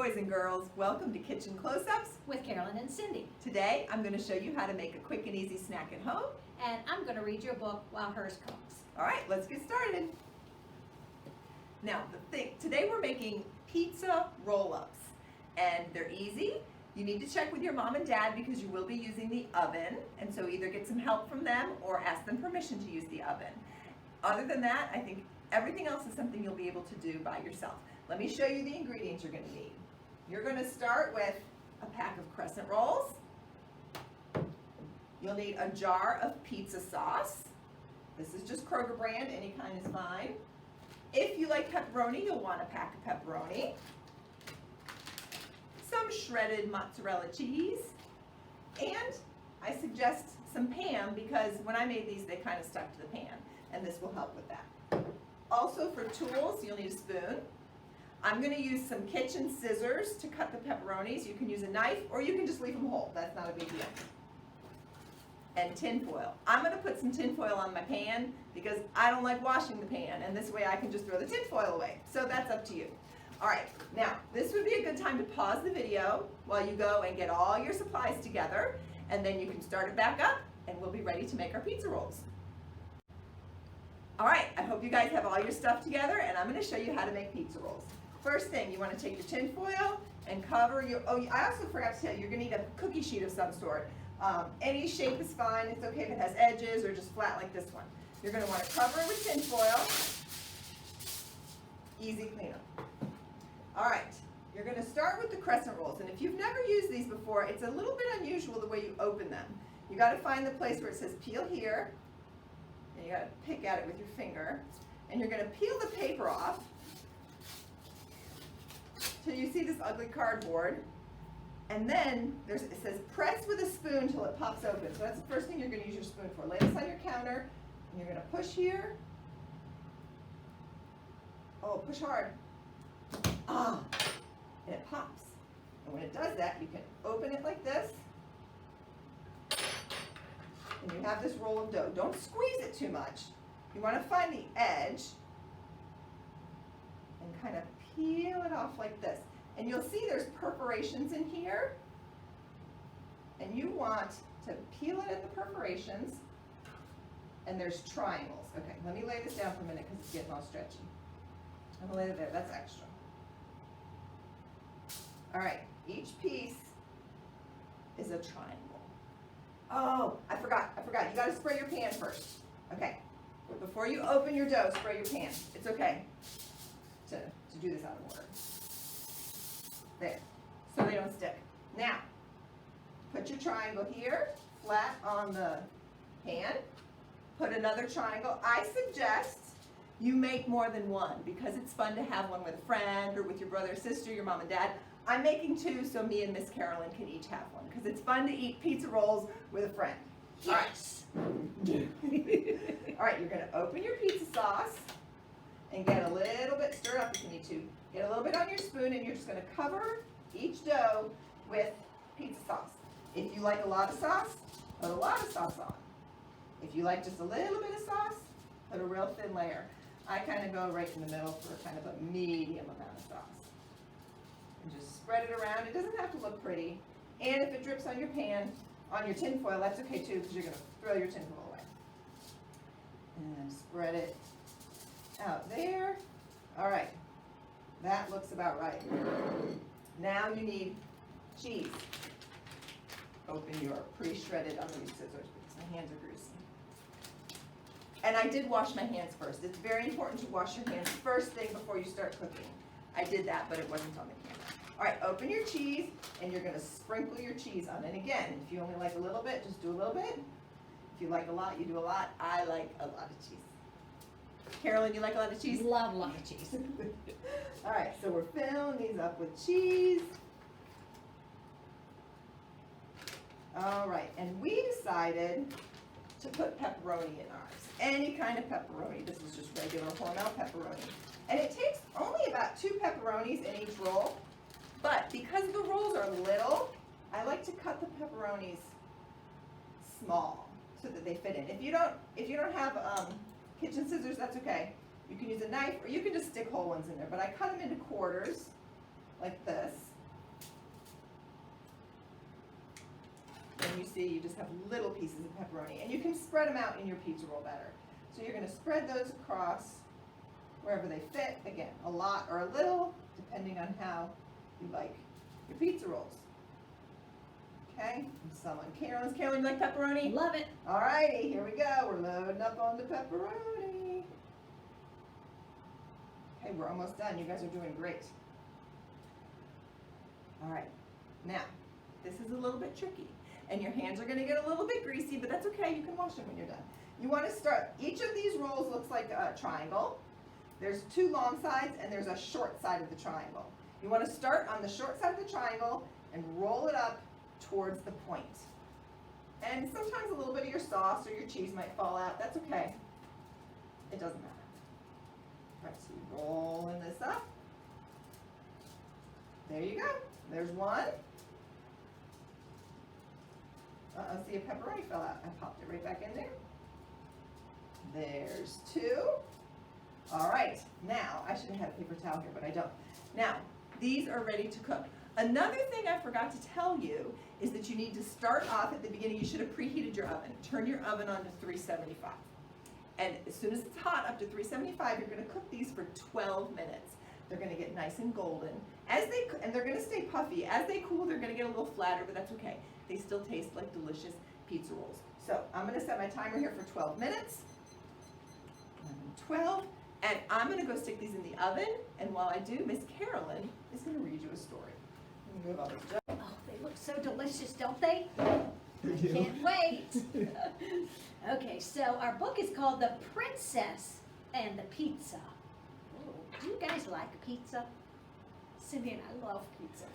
boys and girls, welcome to Kitchen Close-Ups with Carolyn and Cindy. Today I'm going to show you how to make a quick and easy snack at home. And I'm going to read you a book while hers cooks. Alright, let's get started. Now today we're making pizza roll-ups and they're easy. You need to check with your mom and dad because you will be using the oven, and so either get some help from them or ask them permission to use the oven. Other than that, I think everything else is something you'll be able to do by yourself. Let me show you the ingredients you're going to need. You're going to start with a pack of crescent rolls. You'll need a jar of pizza sauce. This is just Kroger brand, any kind is fine. If you like pepperoni, you'll want a pack of pepperoni. Some shredded mozzarella cheese. And I suggest some Pam because when I made these, they kind of stuck to the pan, and this will help with that. Also for tools, you'll need a spoon. I'm going to use some kitchen scissors to cut the pepperonis. You can use a knife or you can just leave them whole. That's not a big deal. And tin foil. I'm going to put some tin foil on my pan because I don't like washing the pan, and this way I can just throw the tin foil away. So that's up to you. Alright, now this would be a good time to pause the video while you go and get all your supplies together, and then you can start it back up and we'll be ready to make our pizza rolls. Alright, I hope you guys have all your stuff together, and I'm going to show you how to make pizza rolls. First thing, you want to take your tin foil and cover your, I also forgot to tell you, you're going to need a cookie sheet of some sort. Any shape is fine. It's okay if it has edges or just flat like this one. You're going to want to cover it with tin foil. Easy cleanup. Alright, you're going to start with the crescent rolls, and if you've never used these before, it's a little bit unusual the way you open them. You got to find the place where it says peel here, and you got to pick at it with your finger, and you're going to peel the paper off till you see this ugly cardboard, and then it says press with a spoon till it pops open. So that's the first thing you're going to use your spoon for. Lay this on your counter, and you're going to push here. Oh, push hard. Ah, and it pops. And when it does that, you can open it like this, and you have this roll of dough. Don't squeeze it too much. You want to find the edge and kind of peel it off like this. And you'll see there's perforations in here, and you want to peel it at the perforations, and there's triangles. Okay, let me lay this down for a minute because it's getting all stretchy. I'm going to lay it there. That's extra. All right, each piece is a triangle. Oh, I forgot. You got to spray your pan first. Okay, before you open your dough, spray your pan. It's okay to do this out of order. There, so they don't stick. Now, put your triangle here, flat on the pan. Put another triangle. I suggest you make more than one because it's fun to have one with a friend or with your brother or sister, your mom and dad. I'm making two so me and Miss Carolyn can each have one because it's fun to eat pizza rolls with a friend. Yes. All right, you're going to open your pizza sauce and get a little bit, stir it up if you need to. Get a little bit on your spoon, and you're just going to cover each dough with pizza sauce. If you like a lot of sauce, put a lot of sauce on. If you like just a little bit of sauce, put a real thin layer. I kind of go right in the middle for kind of a medium amount of sauce. And just spread it around. It doesn't have to look pretty. And if it drips on your pan, on your tin foil, that's okay too because you're going to throw your tin foil away. And spread it out there. All right. That looks about right. Now you need cheese. Open your pre-shredded, I'm going to use scissors because my hands are greasy. And I did wash my hands first. It's very important to wash your hands first thing before you start cooking. I did that, but it wasn't on the camera. All right, open your cheese, and you're going to sprinkle your cheese on. And again, if you only like a little bit, just do a little bit. If you like a lot, you do a lot. I like a lot of cheese. Carolyn, you like a lot of cheese? Love a lot of cheese. All right, so we're filling these up with cheese. All right, and we decided to put pepperoni in ours. Any kind of pepperoni. This is just regular Hormel pepperoni. And it takes only about 2 pepperonis in each roll. But because the rolls are little, I like to cut the pepperonis small so that they fit in. If you don't have kitchen scissors, that's okay. You can use a knife or you can just stick whole ones in there. But I cut them into quarters like this. you see you just have little pieces of pepperoni. And you can spread them out in your pizza roll better. So you're gonna spread those across wherever they fit. Again, a lot or a little, depending on how you like your pizza rolls. Okay, and some on Carolyn's. Carolyn, you like pepperoni? Love it. Alrighty, here we go. We're loading up on the pepperoni. Okay, we're almost done. You guys are doing great. Alright, now, this is a little bit tricky. And your hands are going to get a little bit greasy, but that's okay. You can wash them when you're done. You want to start, each of these rolls looks like a triangle. There's two long sides and there's a short side of the triangle. You want to start on the short side of the triangle and roll it up towards the point. And sometimes a little bit of your sauce or your cheese might fall out. That's okay. It doesn't matter. All right, so you rolling this up. There you go. There's one. Uh-oh, see, a pepperoni fell out. I popped it right back in there. There's two. All right, now, I should have had a paper towel here, but I don't. Now, these are ready to cook. Another thing I forgot to tell you is that you need to start off at the beginning. You should have preheated your oven. Turn your oven on to 375. And as soon as it's hot, up to 375, you're going to cook these for 12 minutes. They're going to get nice and golden. And they're going to stay puffy. As they cool, they're going to get a little flatter, but that's okay. They still taste like delicious pizza rolls. So I'm going to set my timer here for 12 minutes. 12. And I'm going to go stick these in the oven. And while I do, Miss Carolyn is going to read you a story. Move all this Oh, they look so delicious, don't they? I can't wait. Okay, so our book is called The Princess and the Pizza. Oh, do you guys like pizza? Cindy and I love pizza.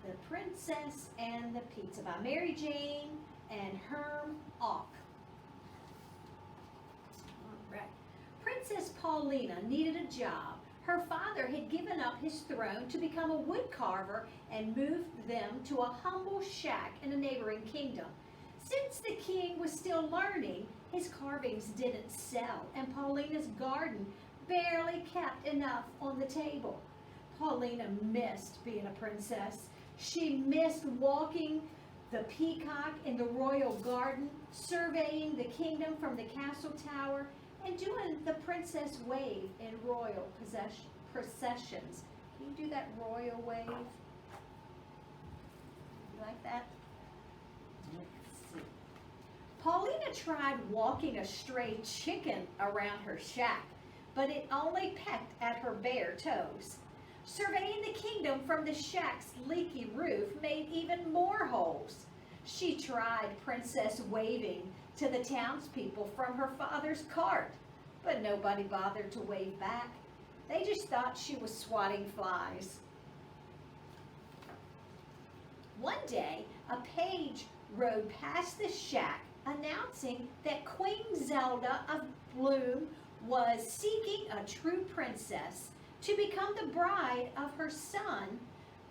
The Princess and the Pizza by Mary Jane and Herm, Auch. All right. Princess Paulina needed a job. Her father had given up his throne to become a wood carver and moved them to a humble shack in a neighboring kingdom. Since the king was still learning, his carvings didn't sell, and Paulina's garden barely kept enough on the table. Paulina missed being a princess. She missed walking the peacock in the royal garden, surveying the kingdom from the castle tower, and doing the princess wave in royal processions. Can you do that royal wave? You like that? Let's see. Paulina tried walking a stray chicken around her shack, but it only pecked at her bare toes. Surveying the kingdom from the shack's leaky roof made even more holes. She tried princess waving to the townspeople from her father's cart, but nobody bothered to wave back. They just thought she was swatting flies. One day, a page rode past the shack announcing that Queen Zelda of Bloom was seeking a true princess to become the bride of her son,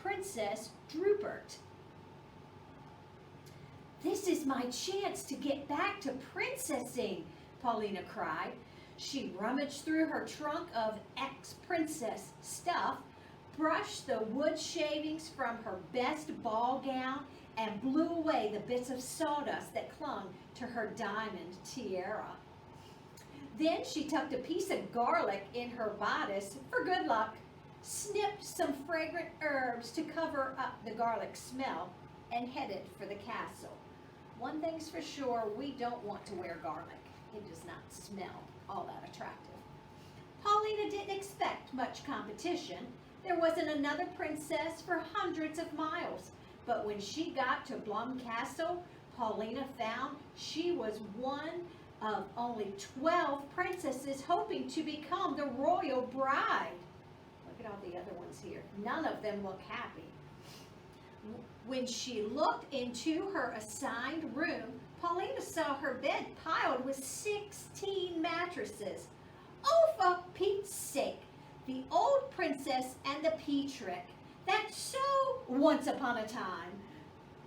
Princess Drupert. "This is my chance to get back to princessing," Paulina cried. She rummaged through her trunk of ex-princess stuff, brushed the wood shavings from her best ball gown, and blew away the bits of sawdust that clung to her diamond tiara. Then she tucked a piece of garlic in her bodice for good luck, snipped some fragrant herbs to cover up the garlic smell, and headed for the castle. One thing's for sure, we don't want to wear garlic. It does not smell all that attractive. Paulina didn't expect much competition. There wasn't another princess for hundreds of miles. But when she got to Blum Castle, Paulina found she was one of only 12 princesses hoping to become the royal bride. Look at all the other ones here. None of them look happy. When she looked into her assigned room, Paulina saw her bed piled with 16 mattresses. Oh, for Pete's sake, the old princess and the pea trick. That's so once upon a time.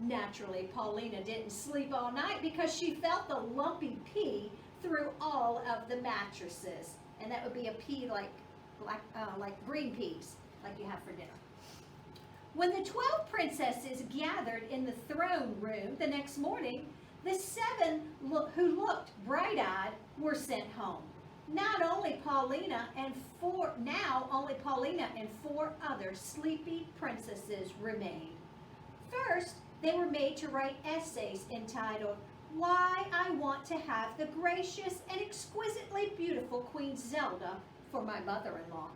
Naturally, Paulina didn't sleep all night because she felt the lumpy pea through all of the mattresses. And that would be a pea like green peas, like you have for dinner. When the 12 princesses gathered in the throne room the next morning, the 7 who looked bright-eyed were sent home. Only Paulina and four other sleepy princesses remained. First, they were made to write essays entitled, "Why I Want to Have the Gracious and Exquisitely Beautiful Queen Zelda for My Mother-in-Law."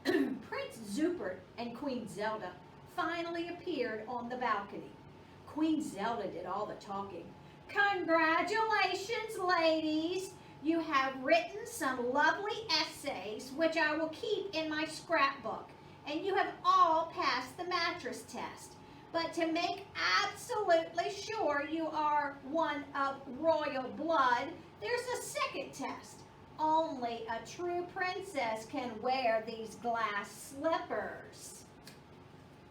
Prince Zupert and Queen Zelda finally appeared on the balcony. Queen Zelda did all the talking. "Congratulations, ladies! You have written some lovely essays, which I will keep in my scrapbook, and you have all passed the mattress test. But to make absolutely sure you are one of royal blood, there's a second test. Only a true princess can wear these glass slippers."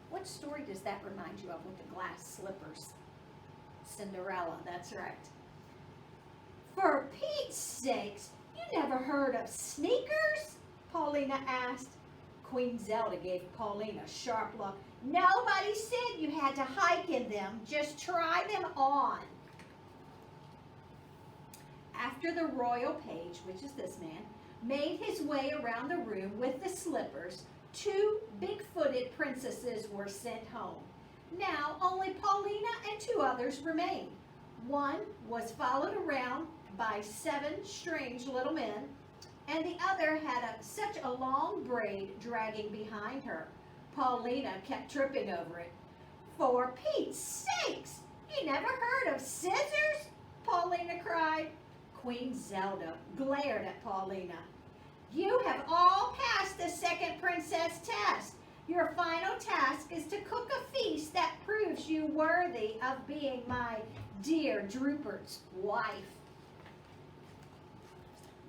What story does that remind you of with the glass slippers? Cinderella, that's right. "For Pete's sakes, you never heard of sneakers?" Paulina asked. Queen Zelda gave Paulina a sharp look. "Nobody said you had to hike in them. Just try them on." After the royal page, which is this man, made his way around the room with the slippers, 2 big-footed princesses were sent home. Now only Paulina and 2 others remained. One was followed around by 7 strange little men, and the other had such a long braid dragging behind her. Paulina kept tripping over it. "For Pete's sakes, you never heard of scissors?" Paulina cried. Queen Zelda glared at Paulina. "You have all passed the second princess test. Your final task is to cook a feast that proves you worthy of being my dear Drupert's wife."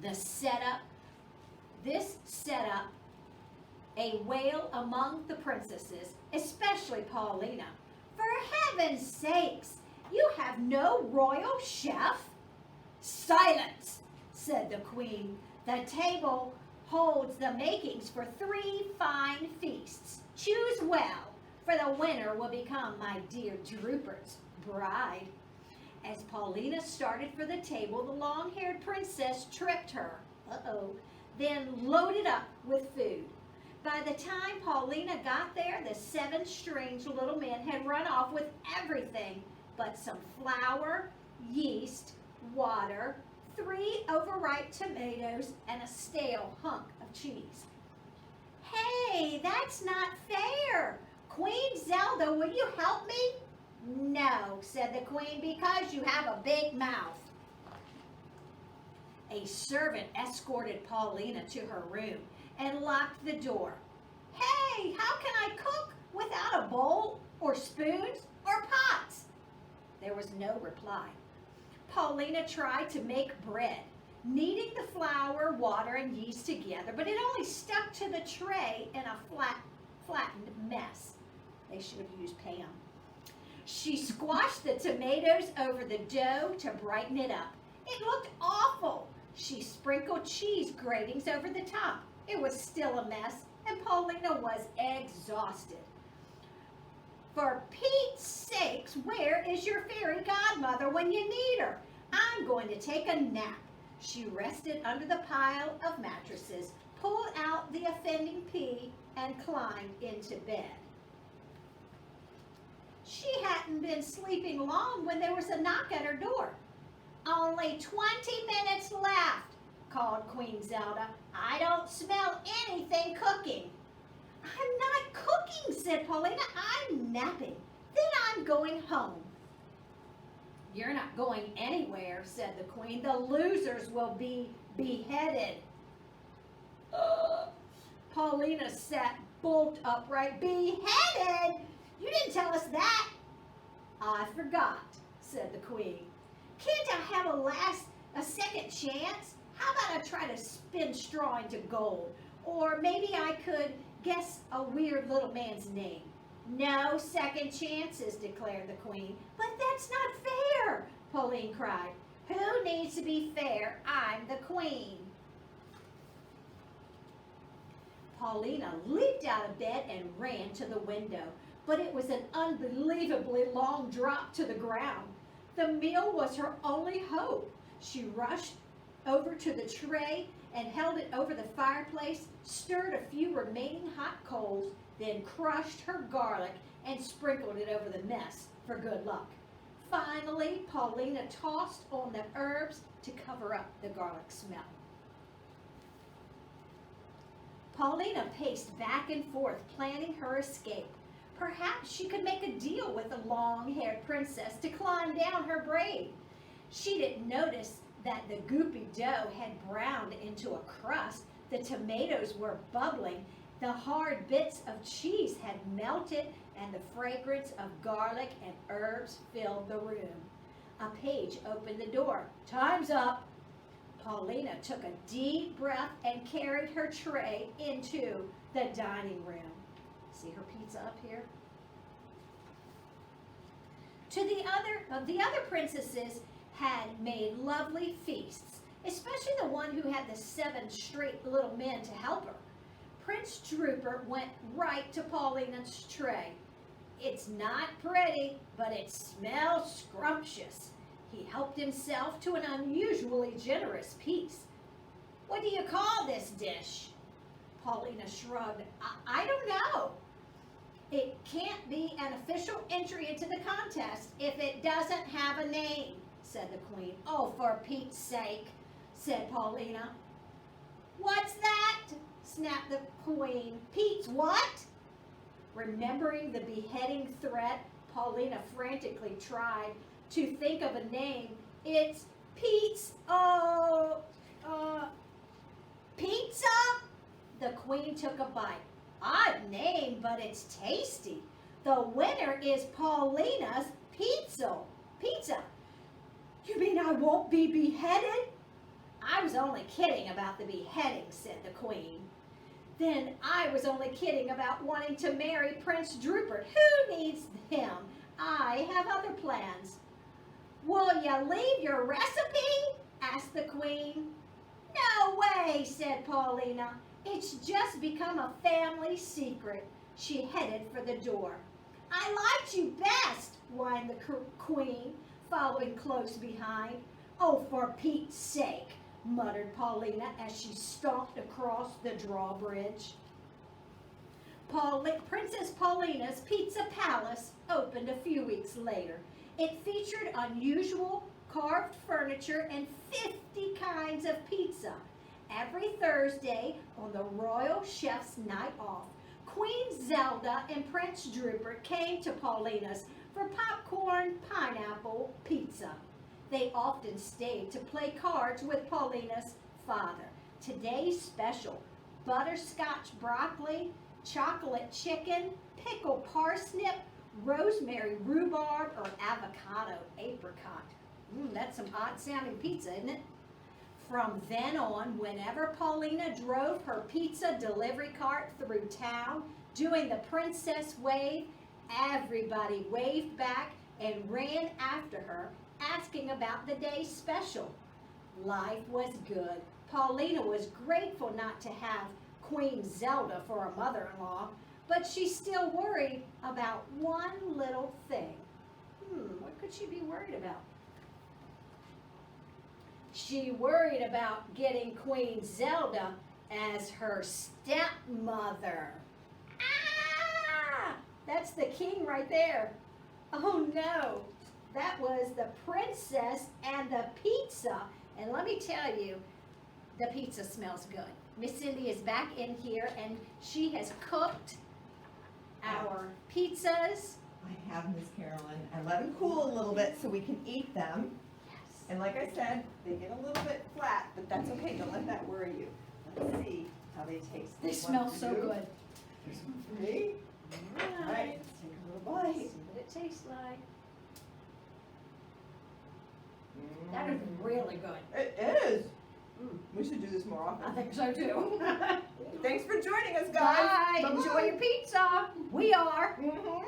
This set up a wail among the princesses, especially Paulina. "For heaven's sakes, you have no royal chef?" "Silence," said the queen. "The table holds the makings for 3 fine feasts. Choose well, for the winner will become my dear Drupert's bride." As Paulina started for the table, the long-haired princess tripped her, then loaded up with food. By the time Paulina got there, the 7 strange little men had run off with everything but some flour, yeast, water, 3 overripe tomatoes, and a stale hunk of cheese. "Hey, that's not fair! Queen Zelda, will you help me?" "No," said the queen, "because you have a big mouth." A servant escorted Paulina to her room and locked the door. "Hey, how can I cook without a bowl or spoons or pots?" There was no reply. Paulina tried to make bread, kneading the flour, water, and yeast together, but it only stuck to the tray in a flattened mess. They should have used Pam. She squashed the tomatoes over the dough to brighten it up. It looked awful. She sprinkled cheese gratings over the top. It was still a mess, and Paulina was exhausted. "For Pete's sakes, where is your fairy godmother when you need her? I'm going to take a nap." She rested under the pile of mattresses, pulled out the offending pea, and climbed into bed. She hadn't been sleeping long when there was a knock at her door. "Only 20 minutes left," called Queen Zelda. "I don't smell anything cooking." "I'm not cooking," said Paulina. "I'm napping. Then I'm going home." "You're not going anywhere," said the queen. "The losers will be beheaded." Paulina sat bolt upright. "Beheaded? You didn't tell us that." "I forgot," said the queen. "Can't I have a second chance? How about I try to spin straw into gold? Or maybe I could guess a weird little man's name." "No second chances," declared the queen. "But that's not fair," Pauline cried. "Who needs to be fair? I'm the queen." Paulina leaped out of bed and ran to the window, but it was an unbelievably long drop to the ground. The meal was her only hope. She rushed over to the tray and held it over the fireplace, stirred a few remaining hot coals, then crushed her garlic and sprinkled it over the mess for good luck. Finally, Paulina tossed on the herbs to cover up the garlic smell. Paulina paced back and forth, planning her escape. Perhaps she could make a deal with the long-haired princess to climb down her braid. She didn't notice that the goopy dough had browned into a crust, the tomatoes were bubbling, the hard bits of cheese had melted, and the fragrance of garlic and herbs filled the room. A page opened the door. "Time's up." Paulina took a deep breath and carried her tray into the dining room. See her pizza up here? The other princesses had made lovely feasts, especially the one who had the 7 straight little men to help her. Prince Drooper went right to Paulina's tray. "It's not pretty, but it smells scrumptious." He helped himself to an unusually generous piece. "What do you call this dish?" Paulina shrugged. I don't know." "It can't be an official entry into the contest if it doesn't have a name," said the queen. "Oh, for Pete's sake," said Paulina. "What's that?" snapped the queen. "Pete's what?" Remembering the beheading threat, Paulina frantically tried to think of a name. "It's Pete's, pizza?" The queen took a bite. "Odd name, but it's tasty. The winner is Paulina's pizza." "Pizza? You mean I won't be beheaded?" "I was only kidding about the beheading," said the queen. "Then I was only kidding about wanting to marry Prince Drupert. Who needs him? I have other plans." "Will you leave your recipe?" asked the queen. "No way," said Paulina. "It's just become a family secret." She headed for the door. "I liked you best," whined the queen, following close behind. "Oh, for Pete's sake," muttered Paulina as she stomped across the drawbridge. Princess Paulina's Pizza Palace opened a few weeks later. It featured unusual carved furniture and 50 kinds of pizza. Every Thursday on the royal chef's night off, Queen Zelda and Prince Drupert came to Paulina's for popcorn pineapple pizza. They often stayed to play cards with Paulina's father. Today's special: butterscotch broccoli, chocolate chicken, pickled parsnip, rosemary rhubarb, or avocado apricot. That's some odd sounding pizza, isn't it? From then on, whenever Paulina drove her pizza delivery cart through town, doing the princess wave, everybody waved back and ran after her, asking about the day's special. Life was good. Paulina was grateful not to have Queen Zelda for a mother-in-law, but she still worried about one little thing. What could she be worried about? She worried about getting Queen Zelda as her stepmother. Ah! That's the king right there. Oh no, that was the princess and the pizza. And let me tell you, the pizza smells good. Miss Cindy is back in here and she has cooked our pizzas. I have, Miss Carolyn. I let them cool a little bit so we can eat them. Yes. And like I said, they get a little bit flat, but that's okay. Don't let that worry you. Let's see how they taste. They This smell one for so you. good. There's one for me. All right, let's take a little bite. See what it tastes like. That is really good. It is. We should do this more often. I think so too. Thanks for joining us, guys. Bye. Bye-bye. Enjoy your pizza. We are. Mhm.